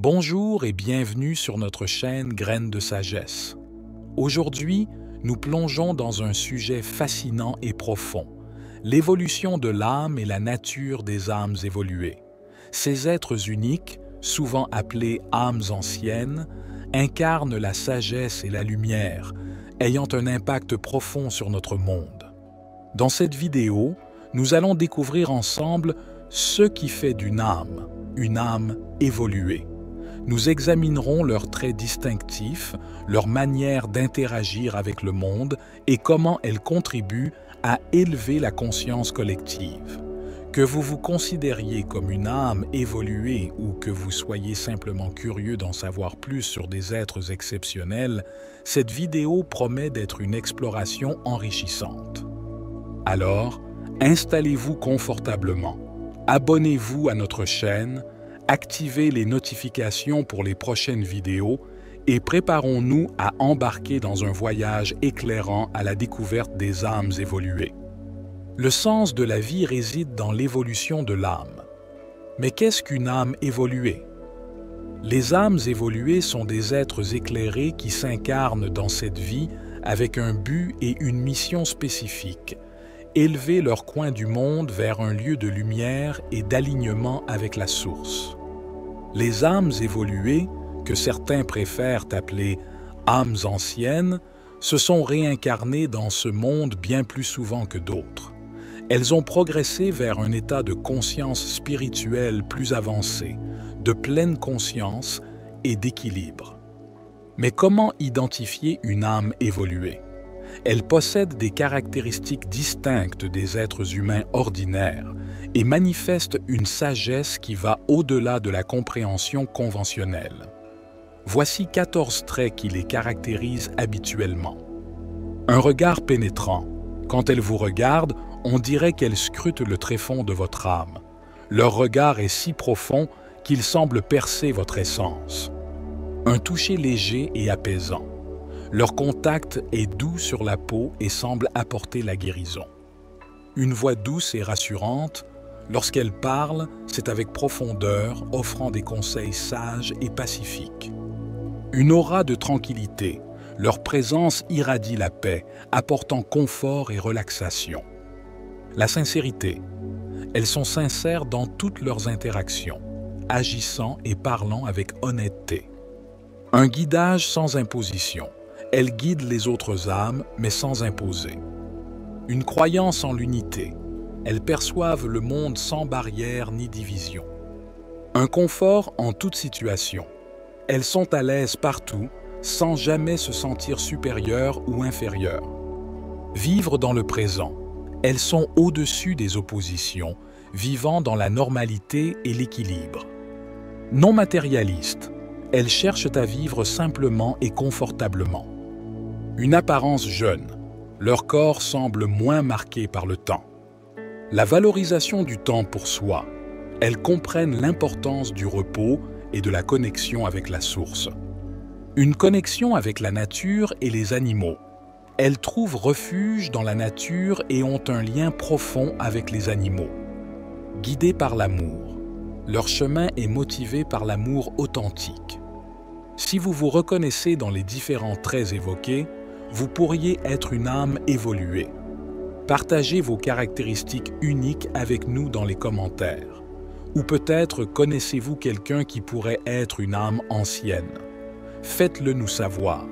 Bonjour et bienvenue sur notre chaîne Graines de Sagesse. Aujourd'hui, nous plongeons dans un sujet fascinant et profond, l'évolution de l'âme et la nature des âmes évoluées. Ces êtres uniques, souvent appelés âmes anciennes, incarnent la sagesse et la lumière, ayant un impact profond sur notre monde. Dans cette vidéo, nous allons découvrir ensemble ce qui fait d'une âme une âme évoluée. Nous examinerons leurs traits distinctifs, leur manière d'interagir avec le monde et comment elles contribuent à élever la conscience collective. Que vous vous considériez comme une âme évoluée ou que vous soyez simplement curieux d'en savoir plus sur des êtres exceptionnels, cette vidéo promet d'être une exploration enrichissante. Alors, installez-vous confortablement, abonnez-vous à notre chaîne, activez les notifications pour les prochaines vidéos et préparons-nous à embarquer dans un voyage éclairant à la découverte des âmes évoluées. Le sens de la vie réside dans l'évolution de l'âme. Mais qu'est-ce qu'une âme évoluée? Les âmes évoluées sont des êtres éclairés qui s'incarnent dans cette vie avec un but et une mission spécifique, élever leur coin du monde vers un lieu de lumière et d'alignement avec la source. Les âmes évoluées, que certains préfèrent appeler âmes anciennes, se sont réincarnées dans ce monde bien plus souvent que d'autres. Elles ont progressé vers un état de conscience spirituelle plus avancé, de pleine conscience et d'équilibre. Mais comment identifier une âme évoluée? Elle possède des caractéristiques distinctes des êtres humains ordinaires et manifeste une sagesse qui va au-delà de la compréhension conventionnelle. Voici 14 traits qui les caractérisent habituellement. Un regard pénétrant. Quand elles vous regardent, on dirait qu'elles scrutent le tréfonds de votre âme. Leur regard est si profond qu'il semble percer votre essence. Un toucher léger et apaisant. Leur contact est doux sur la peau et semble apporter la guérison. Une voix douce et rassurante, lorsqu'elle parle, c'est avec profondeur, offrant des conseils sages et pacifiques. Une aura de tranquillité, leur présence irradie la paix, apportant confort et relaxation. La sincérité, elles sont sincères dans toutes leurs interactions, agissant et parlant avec honnêteté. Un guidage sans imposition. Elles guident les autres âmes, mais sans imposer. Une croyance en l'unité. Elles perçoivent le monde sans barrière ni division. Un confort en toute situation. Elles sont à l'aise partout, sans jamais se sentir supérieures ou inférieures. Vivre dans le présent. Elles sont au-dessus des oppositions, vivant dans la normalité et l'équilibre. Non matérialistes. Elles cherchent à vivre simplement et confortablement. Une apparence jeune. Leur corps semble moins marqué par le temps. La valorisation du temps pour soi. Elles comprennent l'importance du repos et de la connexion avec la source. Une connexion avec la nature et les animaux. Elles trouvent refuge dans la nature et ont un lien profond avec les animaux. Guidées par l'amour. Leur chemin est motivé par l'amour authentique. Si vous vous reconnaissez dans les différents traits évoqués, vous pourriez être une âme évoluée. Partagez vos caractéristiques uniques avec nous dans les commentaires. Ou peut-être connaissez-vous quelqu'un qui pourrait être une âme ancienne. Faites-le nous savoir.